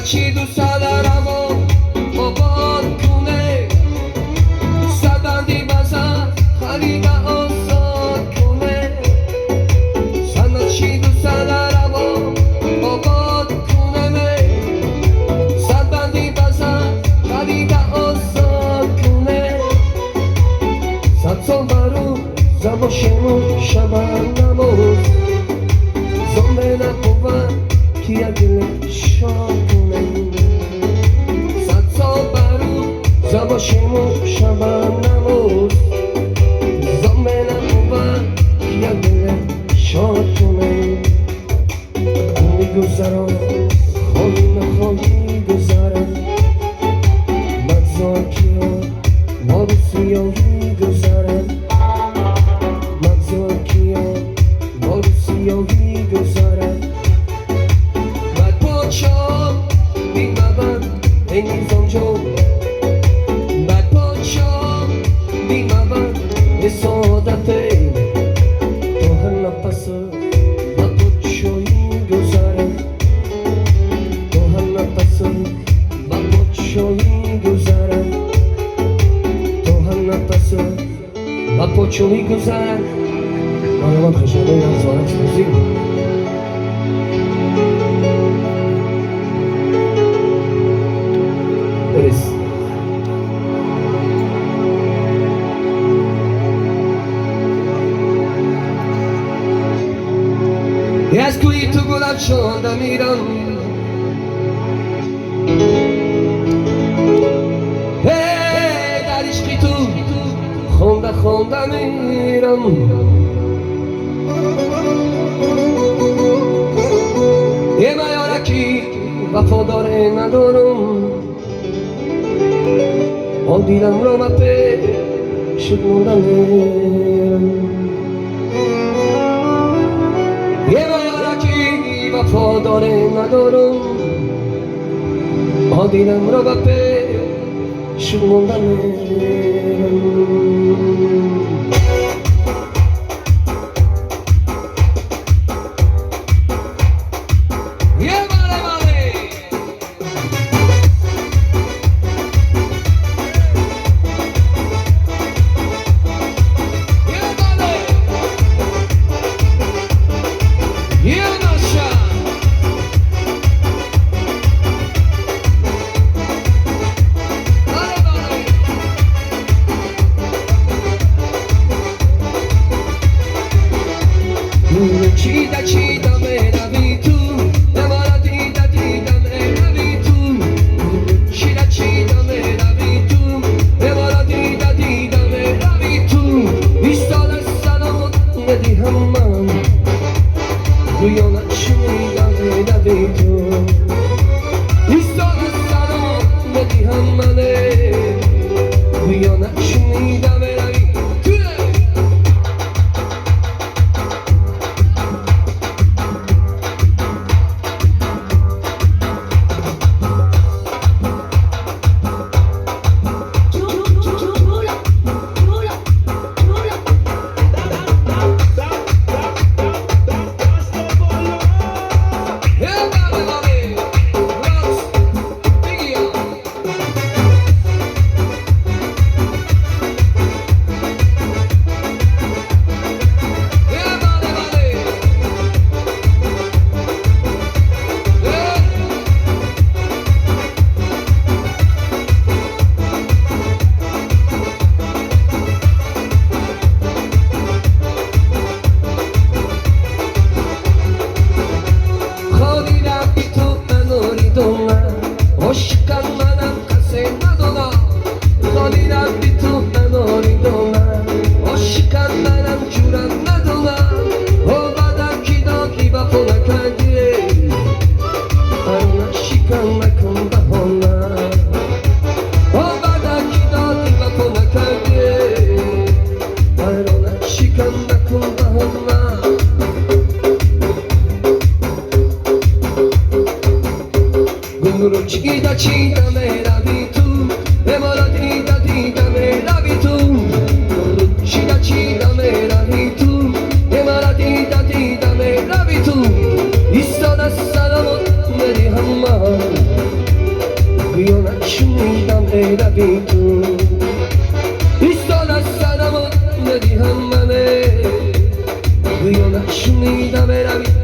چی دوست دارم و آباد کنه سبندی بزن خرید آزاد کنه سنت چی دوست دارم و آباد کنه سبندی بزن خرید آزاد کنه صد سال برو زباشمون شبن نموز زنبه نبود که دل شاد کنه صد سال برو زباشمون شبن نموز زنبه نبود که دل شاد کنه میگذرم خواهی نخواهی گذرم مگذار که ما رو سیاهی گذرم مگذار که ما رو سیاهی گذرم بعد پاچام بیمبند ای نیزم جو بعد پاچام بیمبند ای سعادت تو هر نفس با پاچایی گذرم تو هر نفس با پاچایی گذرم تو هر نفس با پاچایی گذرم من خشنده یا زارت موزیک برس از کوی تو گلم شده میرم در عشقی تو خونده میرم یه میارکی وفاداره ندارم آن دیدم را مپه شد موندم یه میارکی وفاداره ندارم آن دیدم را مپه شد موندم چیدا میروی تو نمارا دیدا میروی تو چیدا میروی تو نمارا دیدا میروی تو 20 سال از سلامت ندیهم من رویانه شنیدا میروی تو 20 سال از سلامت ندیهم من رویانه شنیدا میروی عشقم منم کسی ندانا خالی رفتی تو نداری دانم عشقم منم جورم ندانم و بعدم کی دادی وفا نکردی هر نشکم نکن بهانم و بعدم کی دادی وفا نکردی هر نشکم نکن بهانم گروه چیدا میروی تو نمارا دیدا میروی تو گروه چیدا میروی تو نمارا دیدا میروی تو ایستاد از سلامت ندیهم من روی تو ایستاد از سرم و ندی هم منه بیا نشونیدم روی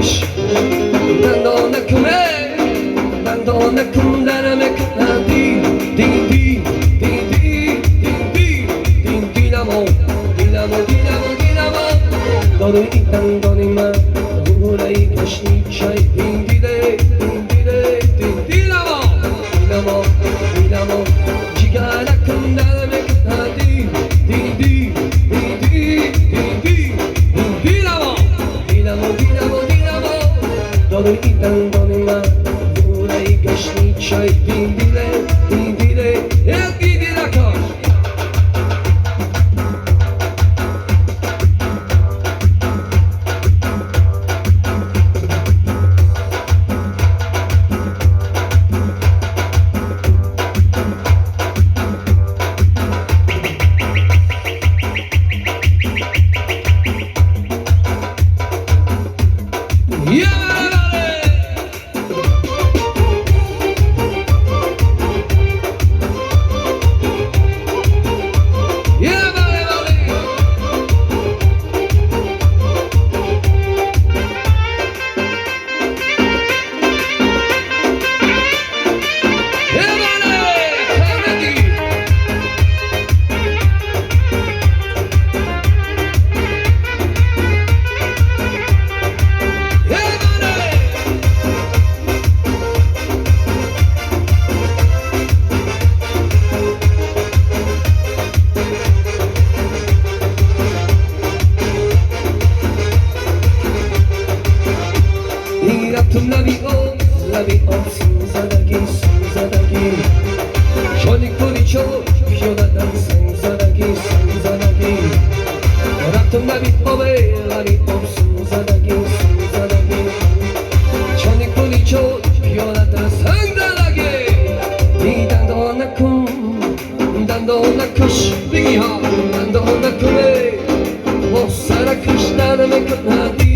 kuş Dando na kundara me kanadi Din din din din din din din dinamo dinamo dinamo dinamo Doru itan donima Hurai kaşni çay din dide din dide din dinamo dinamo dinamo Cigara kundara me kanadi Din din din din din din din dinamo dinamo dinamo dinamo Doru itan donima Gaśni czaj, dindile, dindile, jak dindila kosz. Labi Zadagi Szonik policzą, wiodatam Zadagi Raptem labi obe, labi Zadagi Szonik policzą, wiodatam Zadagi Dando na kush, bigi ha Dando na kume O sara kush na me katnadi